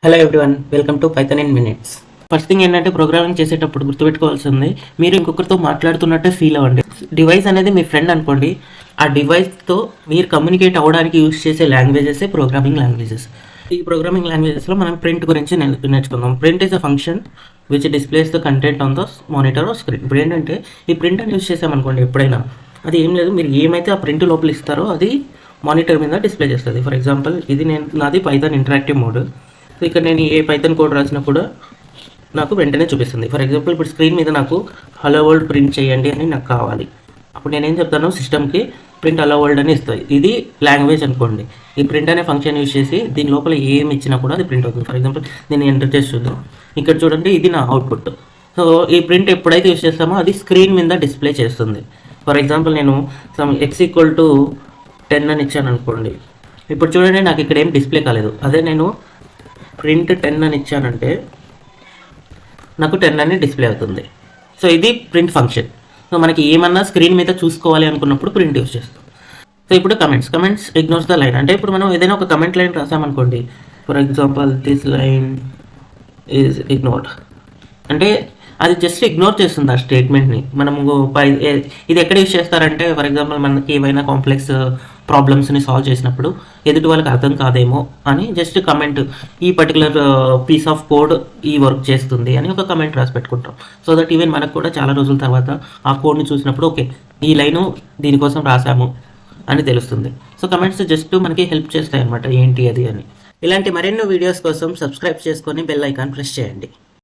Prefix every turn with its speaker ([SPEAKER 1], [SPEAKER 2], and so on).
[SPEAKER 1] Hello everyone, welcome to Python in minutes. First thing ఏంటంటే, programming చేసేటప్పుడు గుర్తుపెట్టుకోవాల్సింది, మీరు ఇంకొకరితో మాట్లాడుతున్నట్టే ఫీల్ అవ్వండి. డివైస్ అనేది మీ ఫ్రెండ్ అనుకోండి, ఆ డివైస్తో మీరు కమ్యూనికేట్ అవ్వడానికి యూజ్ చేసే లాంగ్వేజెస్ ప్రోగ్రామింగ్ లాంగ్వేజెస్. ఈ ప్రోగ్రామింగ్ లాంగ్వేజెస్లో మనం ప్రింట్ గురించి నేర్చుకుందాం. Print is a function which displays the content on the monitor or screen. ఇప్పుడు ఏంటంటే, ఈ ప్రింట్ అని యూజ్ చేసామనుకోండి ఎప్పుడైనా, అది ఏం లేదు, మీరు ఏమైతే ఆ ప్రింట్ లోపల ఇస్తారో అది మానిటర్ మీద డిస్ప్లే చేస్తుంది. ఫర్ ఎగ్జాంపుల్, ఇది నాది పైథాన్ ఇంటరాక్టివ్ మోడ్. సో ఇక్కడ నేను ఏ పైథాన్ కోడ్ రాసినా కూడా నాకు వెంటనే చూపిస్తుంది. ఫర్ ఎగ్జాంపుల్, ఇప్పుడు స్క్రీన్ మీద నాకు హలో వరల్డ్ ప్రింట్ చేయండి అని నాకు కావాలి. అప్పుడు నేనేం చెప్తాను, సిస్టమ్కి ప్రింట్ హలో వరల్డ్ అని ఇస్తుంది. ఇది లాంగ్వేజ్ అనుకోండి. ఈ ప్రింట్ అనే ఫంక్షన్ యూజ్ చేసి దీని లోపల ఏమి ఇచ్చినా కూడా అది ప్రింట్ అవుతుంది. ఫర్ ఎగ్జాంపుల్, నేను ఎంటర్ చేసి చూద్దాం. ఇక్కడ చూడండి, ఇది నా అవుట్పుట్. సో ఈ ప్రింట్ ఎప్పుడైతే యూజ్ చేస్తామో అది స్క్రీన్ మీద డిస్ప్లే చేస్తుంది. ఫర్ ఎగ్జాంపుల్, నేను x=10 అని ఇచ్చాను అనుకోండి. ఇప్పుడు చూడండి, నాకు ఇక్కడ ఏం డిస్ప్లే కాలేదు. అదే నేను ప్రింట్ 10 అని ఇచ్చానంటే నాకు 10 అని డిస్ప్లే అవుతుంది. సో ఇది ప్రింట్ ఫంక్షన్. సో మనకి ఏమన్నా స్క్రీన్ మీద చూసుకోవాలి అనుకున్నప్పుడు ప్రింట్ యూజ్ చేస్తాం. సో ఇప్పుడు కమెంట్స్ ఇగ్నోర్స్ ద లైన్. అంటే ఇప్పుడు మనం ఏదైనా ఒక కమెంట్ లైన్ రాసామనుకోండి. For example, this line is ignored అంటే అది జస్ట్ ఇగ్నోర్ చేస్తుంది ఆ స్టేట్మెంట్ని. మనము ఇది ఎక్కడ యూజ్ చేస్తారంటే, ఫర్ ఎగ్జాంపుల్, మనకి ఏవైనా కాంప్లెక్స్ ప్రాబ్లమ్స్ని సాల్వ్ చేసినప్పుడు ఎదుటి వాళ్ళకి అర్థం కాదేమో అని జస్ట్ కమెంట్, ఈ పర్టికులర్ పీస్ ఆఫ్ కోడ్ ఈ వర్క్ చేస్తుంది అని ఒక కమెంట్ రాసి పెట్టుకుంటాం. సో దట్ ఈవెన్ మనకు కూడా చాలా రోజుల తర్వాత ఆ కోడ్ని చూసినప్పుడు ఓకే, ఈ లైను దీనికోసం రాసాము అని తెలుస్తుంది. సో కమెంట్స్ జస్ట్ మనకి హెల్ప్ చేస్తాయి అన్నమాట, ఏంటి అది అని. ఇలాంటి మరెన్నో వీడియోస్ కోసం సబ్స్క్రైబ్ చేసుకొని బెల్ ఐకాన్ ప్రెస్ చేయండి.